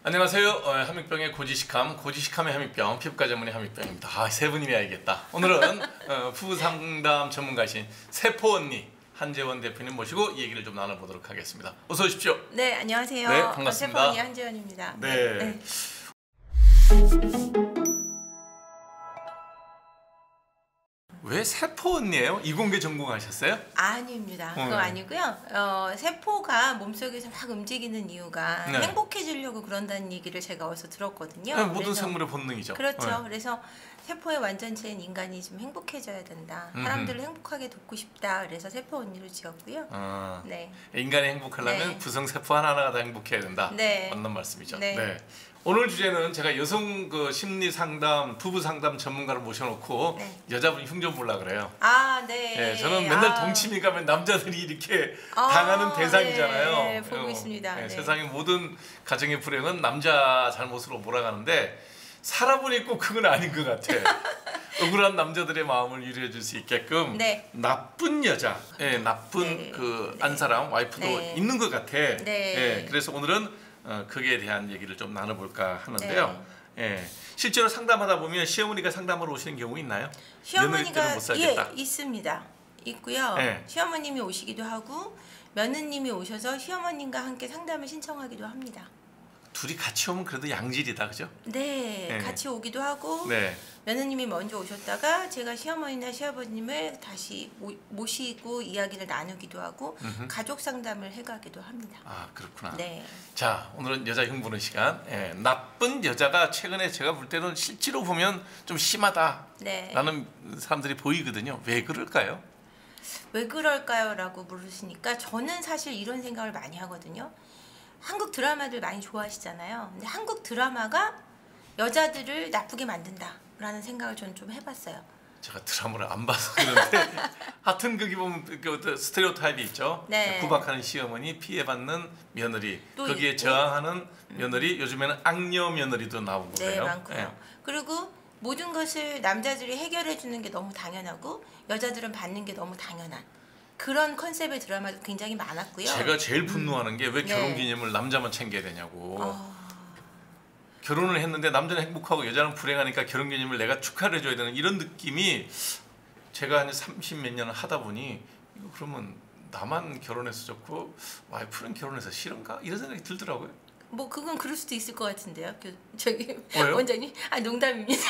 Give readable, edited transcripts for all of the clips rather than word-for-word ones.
안녕하세요. 함익병의 고지식함의 함익병, 피부과 전문의 함익병입니다. 세 분이면 알겠다. 오늘은 부부 상담 전문가이신 세포 언니 한재원 대표님 모시고 얘기를 좀 나눠보도록 하겠습니다. 어서 오십시오. 네, 안녕하세요. 네, 반갑습니다. 세포 언니 한재원입니다. 네. 왜 세포 언니예요? 이공계 전공하셨어요? 아닙니다. 그거 아니고요. 세포가 몸속에서 막 움직이는 이유가 네. 행복해지려고 그런다는 얘기를 제가 어디서 들었거든요. 네, 모든 생물의 본능이죠. 그렇죠. 네. 그래서 세포의 완전체인 인간이 좀 행복해져야 된다. 사람들을 행복하게 돕고 싶다. 그래서 세포 언니로 지었고요. 네. 인간이 행복하려면 네. 구성 세포 하나하나가 다 행복해야 된다. 네. 맞는 말씀이죠. 네. 네. 오늘 주제는 제가 여성 심리 상담, 부부 상담 전문가를 모셔놓고 네. 여자분이 흉 좀 보려 그래요. 네. 네, 저는 맨날 동치미 가면 남자들이 이렇게 당하는 대상이잖아요. 네, 보고 있습니다. 네, 네. 세상의 모든 가정의 불행은 남자 잘못으로 몰아가는데 살아보니 꼭 그건 아닌 것 같아. 억울한 남자들의 마음을 위로해 줄 수 있게끔 네. 나쁜 여자, 나쁜 안사람, 와이프도 네. 있는 것 같아. 네. 그래서 오늘은 거기에 대한 얘기를 좀 나눠볼까 하는데요. 실제로 상담하다 보면 시어머니가 상담하러 오시는 경우 있나요? 시어머니가 못 살겠다. 있습니다. 있고요. 네. 시어머님이 오시기도 하고 며느님이 오셔서 시어머님과 함께 상담을 신청하기도 합니다. 둘이 같이 오면 그래도 양질이다, 그죠? 네, 같이 오기도 하고 네. 며느님이 먼저 오셨다가 제가 시어머니나 시아버님을 다시 모시고 이야기를 나누기도 하고 가족 상담을 해가기도 합니다. 아, 그렇구나. 네. 자, 오늘은 여자 흉보는 시간. 나쁜 여자가 최근에 제가 볼 때는 실제로 보면 좀 심하다라는 네. 사람들이 보이거든요. 왜 그럴까요? 왜 그럴까요? 라고 물으시니까 저는 사실 이런 생각을 많이 하거든요. 한국 드라마들 많이 좋아하시잖아요. 근데 한국 드라마가 여자들을 나쁘게 만든다라는 생각을 저는 좀 해봤어요. 제가 드라마를 안 봐서 그런데 하여튼 거기 보면 그 스테레오타입이 있죠. 네. 구박하는 시어머니, 피해받는 며느리, 또 거기에 있고. 저항하는 며느리, 요즘에는 악녀 며느리도 나오고 네, 그래요. 많고요. 그리고 모든 것을 남자들이 해결해 주는 게 너무 당연하고 여자들은 받는 게 너무 당연한 그런 컨셉의 드라마도 굉장히 많았고요. 제가 제일 분노하는 게 왜 네. 결혼기념을 남자만 챙겨야 되냐고. 결혼을 했는데 남자는 행복하고 여자는 불행하니까 결혼기념을 내가 축하를 해줘야 되는 이런 느낌이 제가 한 30몇 년을 하다 보니 이거 그러면 나만 결혼해서 좋고 와이프는 결혼해서 싫은가? 이런 생각이 들더라고요. 뭐 그건 그럴 수도 있을 것 같은데요. 저기 왜요? 원장님, 농담입니다.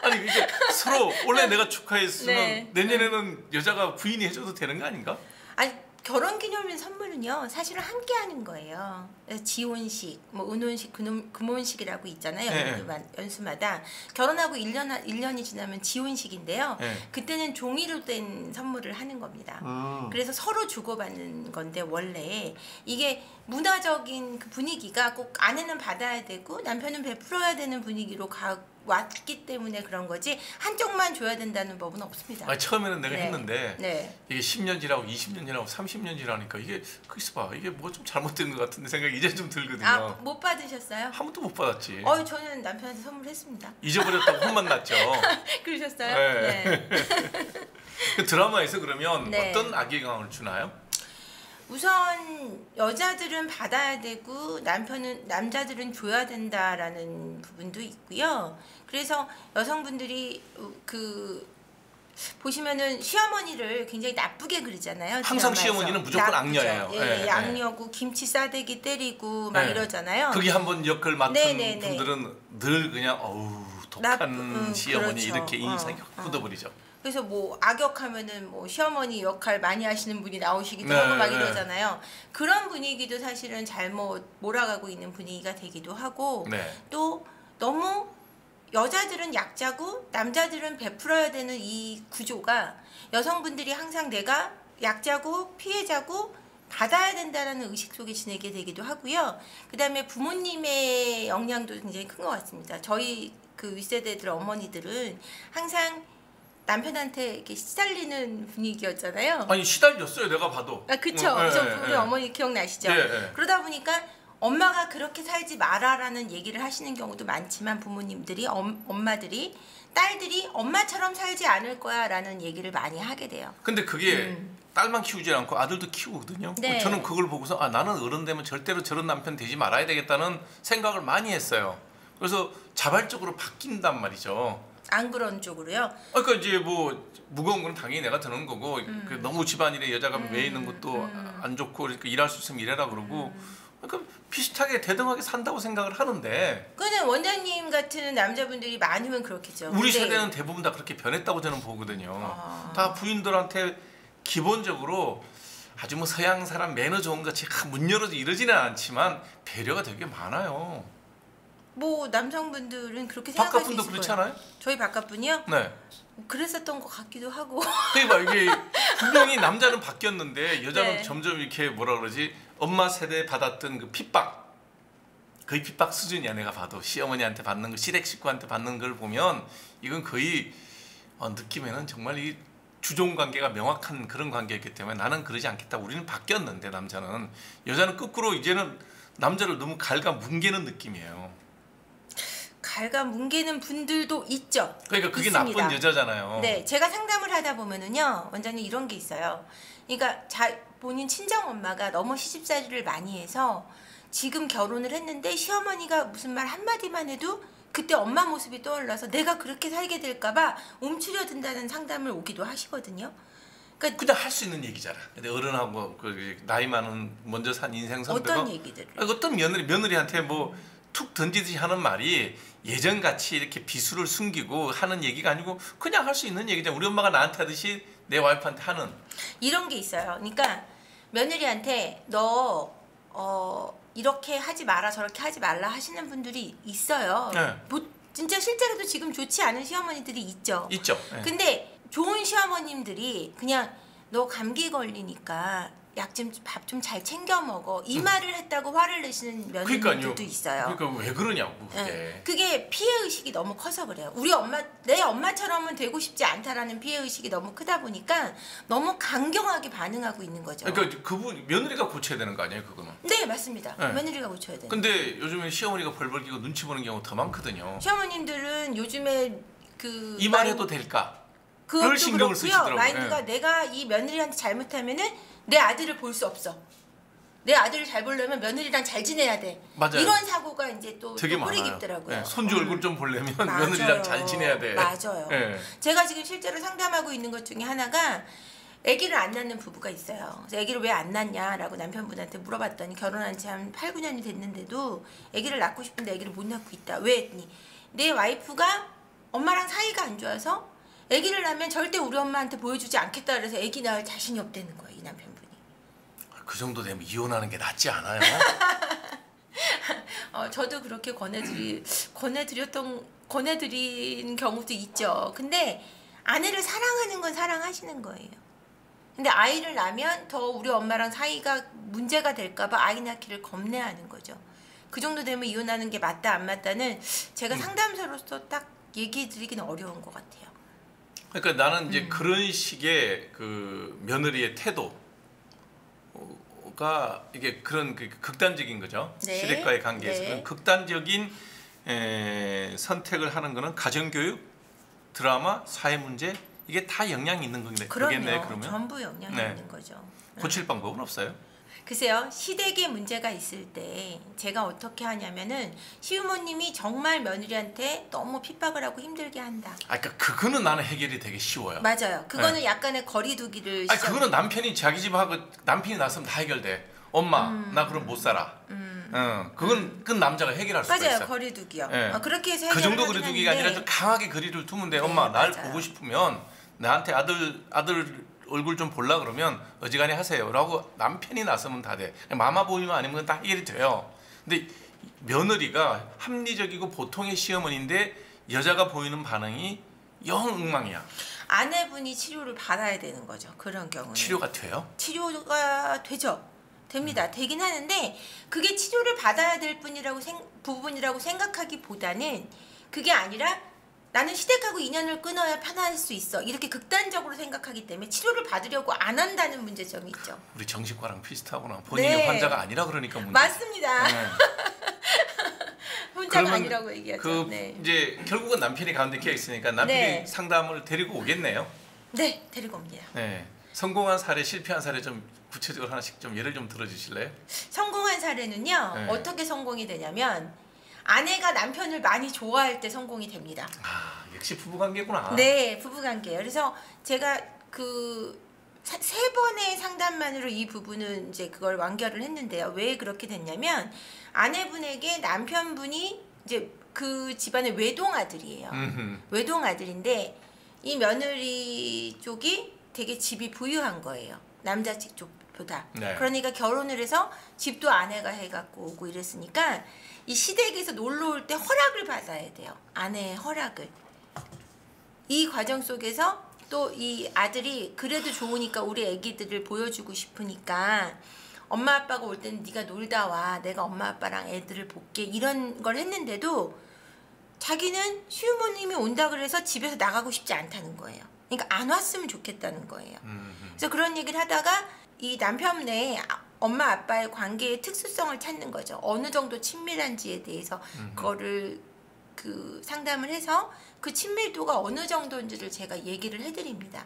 아니 이게 서로 원래 내가 축하했으면 네. 내년에는 여자가 부인이 해줘도 되는 거 아닌가? 아니 결혼기념일 선물은요 사실은 함께 하는 거예요. 지혼식, 뭐 은혼식, 금혼식이라고 있잖아요. 네. 연수마다 결혼하고 1년이 지나면 지혼식인데요. 네. 그때는 종이로 된 선물을 하는 겁니다. 그래서 서로 주고받는 건데 원래 이게 문화적인 그 분위기가 꼭 아내는 받아야 되고 남편은 베풀어야 되는 분위기로 왔기 때문에 그런 거지 한쪽만 줘야 된다는 법은 없습니다. 아니, 처음에는 내가 네. 했는데 네. 이게 10년 지나고 20년 지나고 30년 지나니까 이게 글쎄 봐 이게 뭐 좀 잘못된 것 같은 생각이 이제 좀 들거든요. 못 받으셨어요? 한 번도 못 받았지. 저는 남편한테 선물했습니다. 잊어버렸다고 혼만 났죠. 그러셨어요? 네. 그 드라마에서 그러면 네. 어떤 악의강을 주나요? 우선 여자들은 받아야 되고 남자들은 줘야 된다라는 부분도 있고요. 그래서 여성분들이 보시면은 시어머니를 굉장히 나쁘게 그리잖아요. 항상 드라마에서. 시어머니는 무조건 나쁘죠. 악녀예요. 예, 악녀고 김치 싸대기 때리고 막 이러잖아요. 거기 한번 역할 맡은 네네네. 분들은 늘 그냥 독한 시어머니 그렇죠. 이렇게 인상이 확 굳어버리죠. 그래서 뭐 악역하면은 뭐 시어머니 역할 많이 하시는 분이 나오시기도 네, 하고 막 네. 이러잖아요. 그런 분위기도 사실은 잘못 몰아가고 있는 분위기가 되기도 하고 네. 또 너무 여자들은 약자고 남자들은 베풀어야 되는 이 구조가 여성분들이 항상 내가 약자고 피해자고 받아야 된다라는 의식 속에 지내게 되기도 하고요. 그다음에 부모님의 영향도 굉장히 큰 것 같습니다. 저희 그 윗세대들 어머니들은 항상 남편한테 이렇게 시달리는 분위기였잖아요. 아니 시달렸어요 내가 봐도. 그쵸. 우리 어머니 기억나시죠? 네. 그러다 보니까 엄마가 그렇게 살지 마라라는 얘기를 하시는 경우도 많지만 부모님들이 엄마들이 딸들이 엄마처럼 살지 않을 거야라는 얘기를 많이 하게 돼요. 근데 그게 딸만 키우지 않고 아들도 키우거든요. 네. 저는 그걸 보고서 나는 어른 되면 절대로 저런 남편 되지 말아야 되겠다는 생각을 많이 했어요. 그래서 자발적으로 바뀐단 말이죠. 안 그런 쪽으로요? 그러니까 이제 뭐 무거운 건 당연히 내가 드는 거고 그 너무 집안일에 여자가 매 있는 것도 안 좋고 그러니까 일할 수 있으면 일해라 그러고 그러니까 비슷하게 대등하게 산다고 생각을 하는데 그는 원장님 같은 남자분들이 많으면 그렇겠죠. 우리 근데 세대는 대부분 다 그렇게 변했다고 저는 보거든요. 아. 다 부인들한테 기본적으로 아주 뭐 서양 사람 매너 좋은 같이 문 열어서 이러지는 않지만 배려가 되게 많아요. 뭐 남성분들은 그렇게 생각할 수 바깥분도 있을 그렇지 거예요. 않아요? 저희 바깥분이요? 네. 그랬었던 것 같기도 하고. 그러니까 이게 분명히 남자는 바뀌었는데 여자는 네. 점점 이렇게 뭐라 그러지 엄마 세대 받았던 그 핍박 거의 핍박 수준이야. 내가 봐도 시어머니한테 받는 거 시댁 식구한테 받는 걸 보면 이건 거의 느낌에는 정말 이 주종 관계가 명확한 그런 관계였기 때문에 나는 그러지 않겠다. 우리는 바뀌었는데 남자는 여자는 거꾸로 이제는 남자를 너무 갉아뭉개는 느낌이에요. 갉아뭉개는 분들도 있죠. 그러니까 그게 있습니다. 나쁜 여자잖아요. 네, 제가 상담을 하다 보면은요, 원장님 이런 게 있어요. 그러니까 본인 친정 엄마가 너무 시집살이를 많이 해서 지금 결혼을 했는데 시어머니가 무슨 말 한마디만 해도 그때 엄마 모습이 떠올라서 내가 그렇게 살게 될까봐 움츠려든다는 상담을 오기도 하시거든요. 그러니까 그냥 할 수 있는 얘기잖아. 근데 어른하고 나이 많은 먼저 산 인생 선배가 어떤 얘기들을? 어떤 며느리한테 뭐 툭 던지듯이 하는 말이 예전 같이 이렇게 비수를 숨기고 하는 얘기가 아니고 그냥 할 수 있는 얘기잖아. 우리 엄마가 나한테 하듯이 내 와이프한테 하는. 이런 게 있어요. 그러니까 며느리한테 너 이렇게 하지 마라 저렇게 하지 말라 하시는 분들이 있어요. 네. 뭐 진짜 실제로도 지금 좋지 않은 시어머니들이 있죠. 있죠. 네. 근데 좋은 시어머님들이 그냥 너 감기 걸리니까 약 좀 밥 좀 잘 챙겨 먹어 이 말을 했다고 화를 내시는 며느리들도 있어요. 그러니까 왜 그러냐고 그게. 네. 그게 피해 의식이 너무 커서 그래요. 우리 엄마 내 엄마처럼은 되고 싶지 않다라는 피해 의식이 너무 크다 보니까 너무 강경하게 반응하고 있는 거죠. 그러니까 그분 며느리가 고쳐야 되는 거 아니에요, 그거는? 네, 맞습니다. 네. 며느리가 고쳐야 돼요. 근데 요즘에 시어머니가 벌벌 끼고 눈치 보는 경우 더 많거든요. 시어머님들은 요즘에 이 말 해도 될까? 그것도 그걸 신경을 그렇고요. 쓰시더라고요. 마인드가 예. 내가 이 며느리한테 잘못하면은 내 아들을 볼 수 없어. 내 아들을 잘 보려면 며느리랑 잘 지내야 돼. 맞아요. 이런 사고가 이제 또 되게 뿌리 많아요. 깊더라고요. 네, 손주 얼굴 좀 보려면 맞아요. 며느리랑 잘 지내야 돼. 맞아요. 네. 제가 지금 실제로 상담하고 있는 것 중에 하나가 아기를 안 낳는 부부가 있어요. 그래서 아기를 왜 안 낳냐라고 남편분한테 물어봤더니 결혼한 지 한 8, 9년이 됐는데도 아기를 낳고 싶은데 아기를 못 낳고 있다. 왜 했니? 내 와이프가 엄마랑 사이가 안 좋아서 아기를 낳으면 절대 우리 엄마한테 보여주지 않겠다 그래서 아기 낳을 자신이 없다는 거예요. 이 남편분이. 그 정도 되면 이혼하는 게 낫지 않아요? 저도 그렇게 권해드린 경우도 있죠. 근데 아내를 사랑하는 건 사랑하시는 거예요. 근데 아이를 낳으면 더 우리 엄마랑 사이가 문제가 될까봐 아이 낳기를 겁내하는 거죠. 그 정도 되면 이혼하는 게 맞다 안 맞다는 제가 상담사로서 딱 얘기해드리기는 어려운 것 같아요. 그러니까 나는 이제 그런 식의 그 며느리의 태도가 이게 그런 그 극단적인 거죠. 네. 시댁과의 관계에서 네. 그런 극단적인 선택을 하는 거는 가정교육, 드라마, 사회문제 이게 다 영향이 있는 거겠네. 그럼요. 그러면 전부 영향이 네. 있는 거죠. 고칠 방법은 없어요. 글쎄요. 시댁에 문제가 있을 때 제가 어떻게 하냐면은 시부모님이 정말 며느리한테 너무 핍박을 하고 힘들게 한다. 그러니까 그거는 나는 해결이 되게 쉬워요. 맞아요. 그거는 약간의 거리두기를 그거는 남편이 자기 집하고 남편이 나서면 다 해결돼. 엄마, 나 그럼 못 살아. 그건 남자가 해결할 수가 맞아요. 있어. 거리두기요. 예. 그렇게 해서 그 해결을 정도 하긴 거리두기가 아니라 하는데 좀 강하게 거리를 두면 돼. 네, 엄마, 날 맞아요. 보고 싶으면 나한테 아들 얼굴 좀 볼라 그러면 어지간히 하세요라고 남편이 나서면 다 돼. 마마 보이면 아니면 다 해결이 돼요. 근데 며느리가 합리적이고 보통의 시어머니인데 여자가 보이는 반응이 영 엉망이야. 아내분이 치료를 받아야 되는 거죠. 그런 경우는. 치료가 돼요? 치료가 되죠. 됩니다. 되긴 하는데 그게 치료를 받아야 될 부분이라고 생각하기보다는 그게 아니라 나는 시댁하고 인연을 끊어야 편할 수 있어. 이렇게 극단적으로 생각하기 때문에 치료를 받으려고 안 한다는 문제점이 있죠. 우리 정신과랑 비슷하구나. 본인이 네. 환자가 아니라 그러니까 문제. 맞습니다. 네. 혼자가 그러면 아니라고 얘기하죠. 네. 이제 결국은 남편이 가운데 끼어 있으니까 남편이 네. 상담을 데리고 오겠네요. 네, 데리고 옵니다. 네. 성공한 사례, 실패한 사례 좀 구체적으로 하나씩 좀 예를 좀 들어주실래요? 성공한 사례는요. 네. 어떻게 성공이 되냐면 아내가 남편을 많이 좋아할 때 성공이 됩니다. 아, 역시 부부관계구나. 네, 부부관계예요. 그래서 제가 그 세 번의 상담만으로 이 부부는 이제 그걸 완결을 했는데요. 왜 그렇게 됐냐면 아내분에게 남편분이 이제 그 집안의 외동아들이에요. 외동아들인데 이 며느리 쪽이 되게 집이 부유한 거예요. 남자 쪽보다. 네. 그러니까 결혼을 해서 집도 아내가 해갖고 오고 이랬으니까 이 시댁에서 놀러 올 때 허락을 받아야 돼요. 아내의 허락을. 이 과정 속에서 또 이 아들이 그래도 좋으니까 우리 애기들을 보여주고 싶으니까 엄마 아빠가 올 때는 네가 놀다 와. 내가 엄마 아빠랑 애들을 볼게. 이런 걸 했는데도 자기는 시부모님이 온다 그래서 집에서 나가고 싶지 않다는 거예요. 그러니까 안 왔으면 좋겠다는 거예요. 그래서 그런 얘기를 하다가 이 남편네 엄마 아빠의 관계의 특수성을 찾는 거죠. 어느 정도 친밀한지에 대해서 그거를 그 상담을 해서 그 친밀도가 어느 정도인지를 제가 얘기를 해드립니다.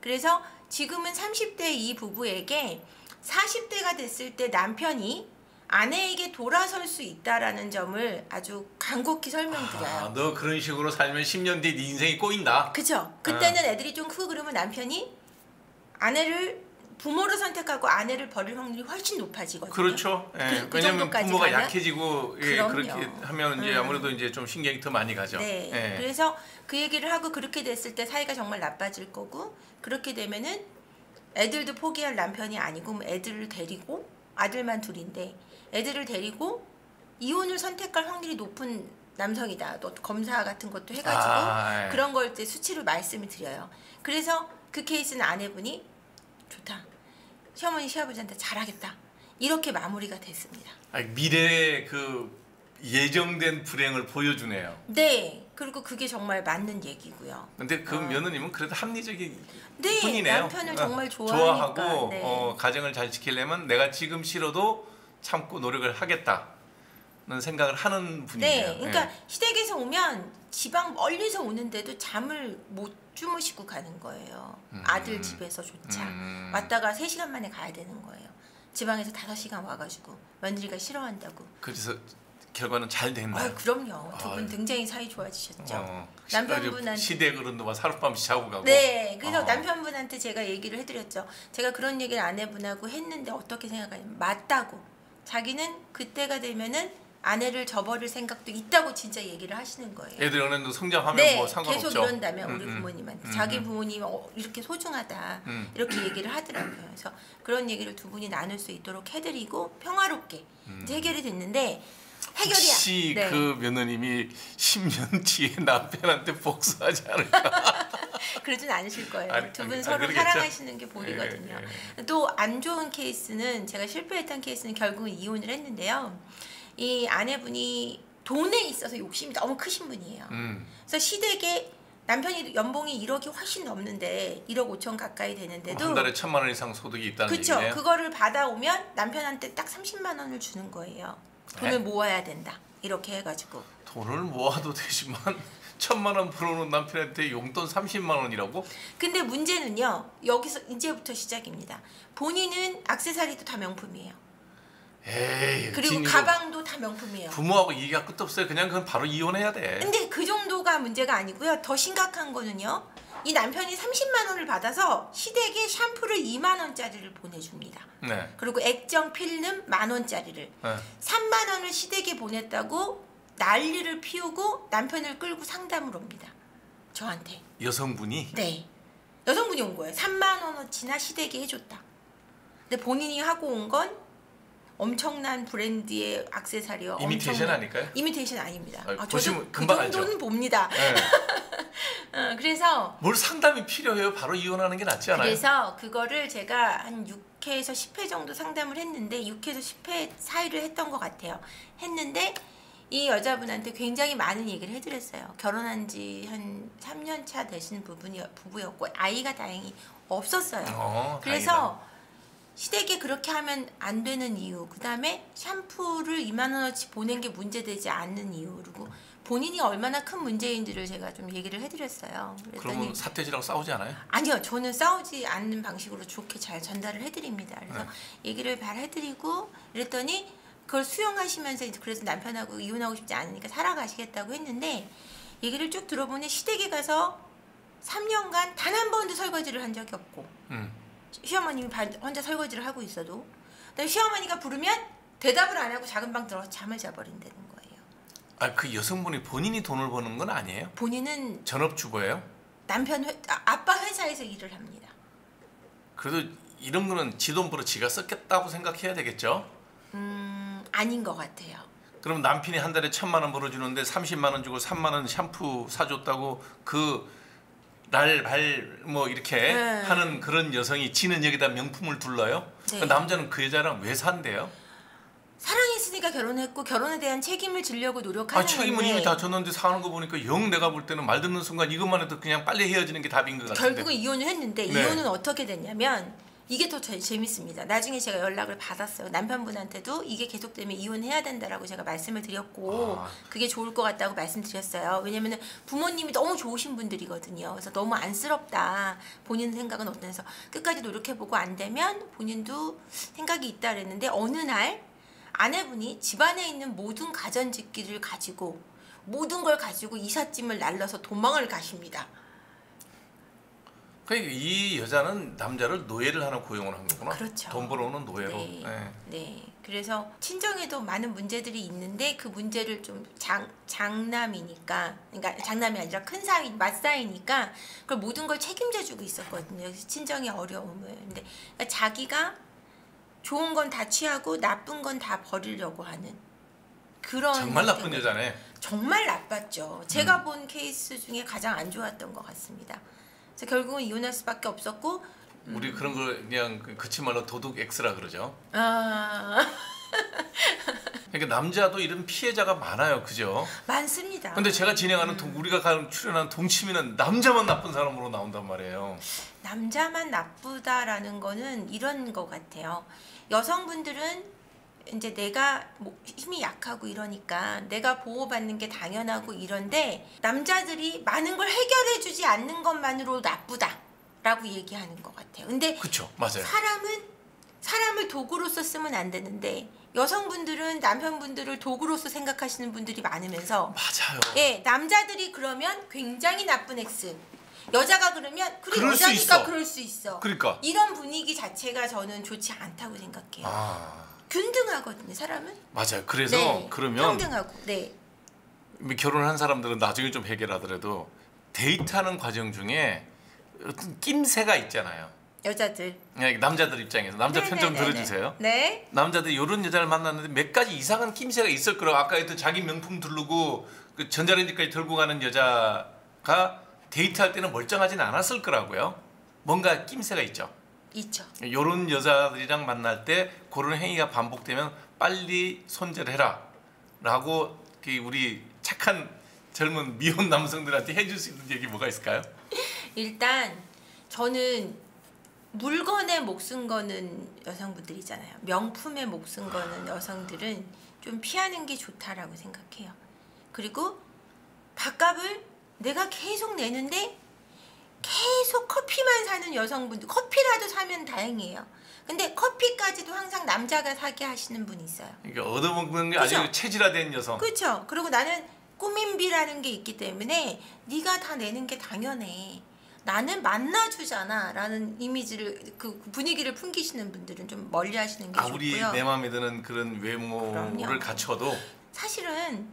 그래서 지금은 30대 이 부부에게 40대가 됐을 때 남편이 아내에게 돌아설 수 있다라는 점을 아주 간곡히 설명드려요. 아, 너 그런 식으로 살면 10년 뒤 네 인생이 꼬인다. 그쵸? 그때는 애들이 좀 크고 그러면 남편이 아내를 부모로 선택하고 아내를 버릴 확률이 훨씬 높아지거든요. 그렇죠. 예. 그 왜냐면 정도까지 부모가 가면? 약해지고 예, 그럼요. 그렇게 하면 이제 아무래도 이제 좀 신경이 더 많이 가죠. 네. 예. 그래서 그 얘기를 하고 그렇게 됐을 때 사이가 정말 나빠질 거고 그렇게 되면은 애들도 포기할 남편이 아니고 애들을 데리고 아들만 둘인데 애들을 데리고 이혼을 선택할 확률이 높은 남성이다. 또 검사 같은 것도 해가지고 예. 그런 걸 때 수치로 말씀을 드려요. 그래서 그 케이스는 아내분이 좋다. 시어머니 시아버지한테 잘하겠다. 이렇게 마무리가 됐습니다. 아니, 미래의 그 예정된 불행을 보여주네요. 네. 그리고 그게 정말 맞는 얘기고요. 근데 그 며느님은 그래도 합리적인 네, 분이네요. 남편을 정말 좋아하니까. 좋아하고 네. 가정을 잘 지키려면 내가 지금 싫어도 참고 노력을 하겠다는 생각을 하는 분이네요. 네, 그러니까 시댁에서 오면 지방 멀리서 오는데도 잠을 못 주무시고 가는 거예요. 아들 집에서조차 왔다가 3시간 만에 가야 되는 거예요. 지방에서 5시간 와가지고 며느리가 싫어한다고. 그래서 결과는 잘 됐나요? 그럼요. 두 분 아유. 굉장히 사이 좋아지셨죠. 남편분한테 남편분한테 시댁 어른도만 하룻밤씩 자고 가고. 네, 그래서 남편분한테 제가 얘기를 해드렸죠. 제가 그런 얘기를 아내분하고 했는데 어떻게 생각하냐면 맞다고. 자기는 그때가 되면은 아내를 저버릴 생각도 있다고 진짜 얘기를 하시는 거예요. 애들 어느 정도 성장하면 네, 뭐 상관없죠. 계속 이런다면 우리 부모님한테 자기 부모님이 이렇게 소중하다 이렇게 얘기를 하더라고요. 그래서 그런 얘기를 두 분이 나눌 수 있도록 해드리고 평화롭게 이제 해결이 됐는데 해결이야. 혹시 네. 그 며느님이 10년 뒤에 남편한테 복수하지 않을까? 그러진 않으실 거예요. 아니, 두 분 아니, 서로 그러겠죠. 사랑하시는 게 보이거든요. 예. 또 안 좋은 케이스는 제가 실패했던 케이스는 결국은 이혼을 했는데요. 이 아내분이 돈에 있어서 욕심이 너무 크신 분이에요. 그래서 시댁에 남편이 연봉이 1억이 훨씬 넘는데 1억 5천 가까이 되는데도 한 달에 1,000만 원 이상 소득이 있다는 그쵸. 얘기네요. 그거를 받아오면 남편한테 딱 30만 원을 주는 거예요. 돈을 네? 모아야 된다. 이렇게 해가지고. 돈을 모아도 되지만 1,000만 원 벌어놓은 남편한테 용돈 30만 원이라고? 근데 문제는요. 여기서 이제부터 시작입니다. 본인은 액세서리도 다 명품이에요. 에이, 그리고 진이고 가방도 다 명품이에요. 부모하고 얘기가 끝도 없어요. 그냥 그건 바로 이혼해야 돼. 근데 그 정도가 문제가 아니고요. 더 심각한 거는요. 이 남편이 30만 원을 받아서 시댁에 샴푸를 2만 원짜리를 보내줍니다. 네. 그리고 액정 필름 1만 원짜리를 네. 3만 원을 시댁에 보냈다고 난리를 피우고 남편을 끌고 상담을 옵니다. 저한테. 여성분이 네. 여성분이 온 거예요. 3만 원어치나 시댁에 해줬다. 근데 본인이 하고 온 건 엄청난 브랜드의 액세서리와 이미테이션 아닐까요? 이미테이션 아닙니다. 아니, 저도 보시면 그 금방 알죠. 정도는 봅니다. 네. 그래서 뭘 상담이 필요해요? 바로 이혼하는 게 낫지 않아요? 그래서 그거를 제가 한 6회에서 10회 정도 상담을 했는데 6회에서 10회 사이를 했던 것 같아요. 했는데 이 여자분한테 굉장히 많은 얘기를 해드렸어요. 결혼한 지 한 3년 차 되신 부부였고 아이가 다행히 없었어요. 그래서 다행이다. 시댁에 그렇게 하면 안 되는 이유, 그 다음에 샴푸를 2만 원어치 보낸 게 문제되지 않는 이유, 그리고 본인이 얼마나 큰 문제인지를 제가 좀 얘기를 해드렸어요. 그러면 사태지라고 싸우지 않아요? 아니요, 저는 싸우지 않는 방식으로 좋게 잘 전달을 해드립니다. 그래서 얘기를 잘 해드리고 이랬더니 그걸 수용하시면서 이제 그래서 남편하고 이혼하고 싶지 않으니까 살아가시겠다고 했는데, 얘기를 쭉 들어보니 시댁에 가서 3년간 단 한 번도 설거지를 한 적이 없고, 시어머님이 혼자 설거지를 하고 있어도 시어머니가 부르면 대답을 안 하고 작은 방 들어가서 잠을 자버린다는 거예요. 아, 그 여성분이 본인이 돈을 버는 건 아니에요? 본인은 전업주부예요? 아빠 회사에서 일을 합니다. 그래도 이런 거는 지 돈 벌어 지가 썼겠다고 생각해야 되겠죠? 아닌 것 같아요. 그럼 남편이 한 달에 1,000만 원 벌어주는데 30만 원 주고 3만 원 샴푸 사줬다고 그 날 뭐 이렇게 하는 그런 여성이 지는 여기다 명품을 둘러요? 네. 그 남자는 그 여자랑 왜 산대요? 사랑했으니까 결혼했고 결혼에 대한 책임을 지려고 노력하는 건데, 책임은 이미 다 졌는데 사는 거 보니까 영 내가 볼 때는 말 듣는 순간 이것만 해도 그냥 빨리 헤어지는 게 답인 것 같은데. 결국은 이혼을 했는데, 네. 이혼은 어떻게 됐냐면 이게 더 재밌습니다. 나중에 제가 연락을 받았어요. 남편분한테도 이게 계속되면 이혼해야 된다라고 제가 말씀을 드렸고, 그게 좋을 것 같다고 말씀드렸어요. 왜냐면 부모님이 너무 좋으신 분들이거든요. 그래서 너무 안쓰럽다. 본인 생각은 어때서 끝까지 노력해보고 안 되면 본인도 생각이 있다 그랬는데, 어느 날 아내분이 집안에 있는 모든 가전집기를 가지고 모든 걸 가지고 이삿짐을 날라서 도망을 가십니다. 그러니까 이 여자는 남자를 노예를 하나 고용을 한 거구나. 그렇죠. 돈 벌어오는 노예로. 네. 네. 네. 그래서 친정에도 많은 문제들이 있는데 그 문제를 좀 장남이니까, 그러니까 장남이 아니라 큰 사이, 맞사이니까 그걸 모든 걸 책임져주고 있었거든요. 그래서 친정의 어려움을. 근데 그러니까 자기가 좋은 건 다 취하고 나쁜 건 다 버리려고 하는 그런. 정말 나쁜 여자네. 정말 나빴죠. 제가 본 케이스 중에 가장 안 좋았던 것 같습니다. 그래서 결국은 이혼할 수밖에 없었고. 우리 그런 걸 그냥 그치 말로 도둑 X라 그러죠. 아. 그러니까 남자도 이런 피해자가 많아요, 그죠? 많습니다. 근데 제가 진행하는 우리가 출연한 동치미는 남자만 나쁜 사람으로 나온단 말이에요. 남자만 나쁘다라는 거는 이런 것 같아요. 여성분들은 이제 내가 뭐 힘이 약하고 이러니까 내가 보호받는 게 당연하고 이런데, 남자들이 많은 걸 해결해주지 않는 것만으로 나쁘다라고 얘기하는 것 같아요. 근데 그렇죠, 맞아요. 사람을 도구로서 쓰면 안 되는데, 여성분들은 남편분들을 도구로서 생각하시는 분들이 많으면서, 맞아요. 예, 남자들이 그러면 굉장히 나쁜 X, 여자가 그러면 그래 그럴 수 여자니까 있어. 그럴 수 있어. 그러니까 이런 분위기 자체가 저는 좋지 않다고 생각해요. 균등하거든요, 사람은. 맞아요. 그래서 네, 그러면 평등하고. 네. 결혼한 사람들은 나중에 좀 해결하더라도 데이트하는 과정 중에 어떤 낌새가 있잖아요. 여자들. 남자들 입장에서 남자 편 좀 들어주세요. 네. 남자들이 이런 여자를 만났는데 몇 가지 이상한 낌새가 있을 거라고. 아까 했던 자기 명품 두르고 그 전자레인지까지 들고 가는 여자가 데이트할 때는 멀쩡하진 않았을 거라고요. 뭔가 낌새가 있죠. 있죠. 이런 여자들이랑 만날 때 그런 행위가 반복되면 빨리 손절해라 라고 우리 착한 젊은 미혼 남성들한테 해줄 수 있는 얘기 뭐가 있을까요? 일단 저는 물건에 목숨 거는 여성분들이잖아요. 명품에 목숨 거는 여성들은 좀 피하는 게 좋다라고 생각해요. 그리고 밥값을 내가 계속 내는데 계속 커피만 사는 여성분들, 커피라도 사면 다행이에요. 근데 커피까지도 항상 남자가 사게 하시는 분이 있어요. 그러니까 얻어먹는 게 그쵸? 아주 체질화된 여성. 그렇죠. 그리고 나는 꾸민비라는 게 있기 때문에 네가 다 내는 게 당연해. 나는 만나주잖아 라는 이미지를, 그 분위기를 풍기시는 분들은 좀 멀리 하시는 게 좋고요. 우리 내 마음에 드는 그런 외모를 그럼요. 갖춰도 사실은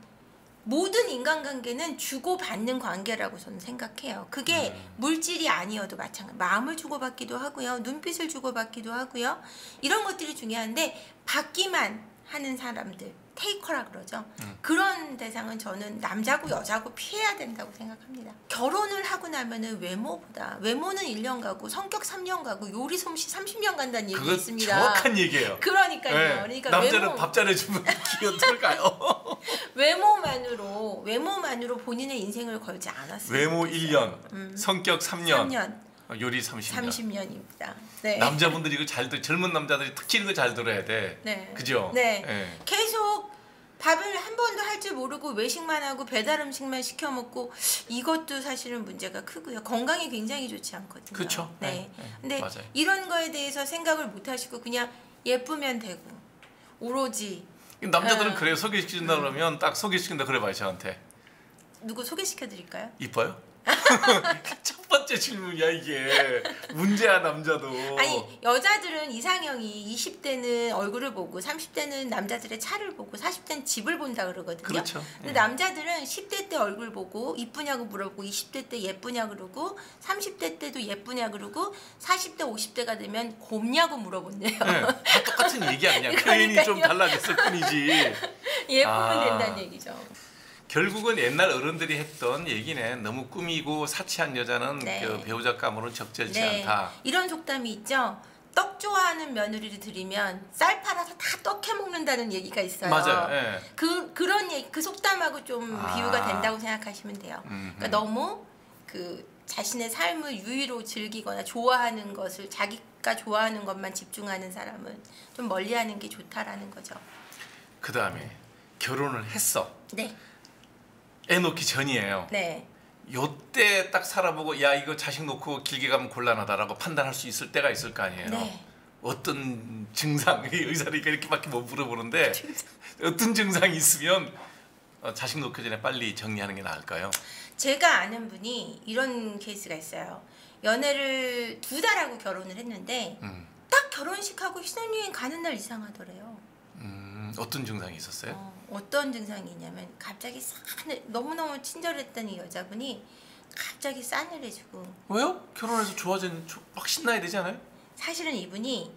모든 인간관계는 주고받는 관계라고 저는 생각해요. 그게 물질이 아니어도 마찬가지. 마음을 주고받기도 하고요. 눈빛을 주고받기도 하고요. 이런 것들이 중요한데, 받기만 하는 사람들, 테이커라 그러죠. 그런 대상은 저는 남자고 여자고 피해야 된다고 생각합니다. 결혼을 하고 나면은 외모는 1년 가고 성격 3년 가고 요리 솜씨 30년 간다는 얘기 그거 있습니다. 정확한 얘기예요. 그러니까요. 네. 그러니까 남자는 밥 잘해주면 기어들까요? 외모만으로 본인의 인생을 걸지 않았어요. 외모 1년, 성격 3년. 요리 30년. 30년입니다. 네. 남자분들이 이거 젊은 남자들이 특히 이거 잘 들어야 돼. 네. 그죠? 네. 예. 계속 밥을 한 번도 할 줄 모르고 외식만 하고 배달 음식만 시켜 먹고 이것도 사실은 문제가 크고요. 건강에 굉장히 좋지 않거든요. 그렇죠. 네. 네. 근데 맞아요. 이런 거에 대해서 생각을 못 하시고 그냥 예쁘면 되고 오로지 남자들은 그래요. 소개시킨다 그러면 딱 소개시킨다 그래 봐요 저한테. 누구 소개시켜 드릴까요? 이뻐요? 첫 번째 질문이야 이게. 문제야 남자도. 아니 여자들은 이상형이 20대는 얼굴을 보고 30대는 남자들의 차를 보고 40대는 집을 본다 그러거든요. 그렇죠. 근데 예. 남자들은 10대 때 얼굴 보고 이쁘냐고 물어보고 20대 때 예쁘냐 그러고 30대 때도 예쁘냐 그러고 40대 50대가 되면 곱냐고 물어본대요. 네, 다 똑같은 얘기야 그냥. 그러니까요. 표현이 좀 달라졌을 뿐이지. 예쁘면 된다는 얘기죠. 결국은 옛날 어른들이 했던 얘기네. 너무 꾸미고 사치한 여자는 네. 그 배우자감으로는 적절치 네, 않다. 이런 속담이 있죠. 떡 좋아하는 며느리를 들이면 쌀 팔아서 다 떡 해먹는다는 얘기가 있어요. 맞아요. 예. 그런 얘기, 그 속담하고 좀 아. 비유가 된다고 생각하시면 돼요. 그러니까 너무 그 자신의 삶을 유의로 즐기거나 좋아하는 것을 자기가 좋아하는 것만 집중하는 사람은 좀 멀리하는 게 좋다라는 거죠. 그 다음에 결혼을 했어. 네, 애 놓기 전이에요. 네, 요때 딱 살아보고 야 이거 자식 놓고 길게 가면 곤란하다라고 판단할 수 있을 때가 있을 거 아니에요. 네. 어떤 증상 의사니까 이렇게밖에 못 물어보는데 어떤 증상이 있으면 자식 놓기 전에 빨리 정리하는 게 나을까요? 제가 아는 분이 이런 케이스가 있어요. 연애를 2달 하고 결혼을 했는데 딱 결혼식하고 신혼여행 가는 날 이상하더래요. 어떤 증상이 있었어요? 어떤 증상이 있냐면 갑자기 너무너무 친절했던 이 여자분이 갑자기 싸늘해지고 왜요? 결혼해서 좋아진 막 신나야 되지 않아요? 사실은 이분이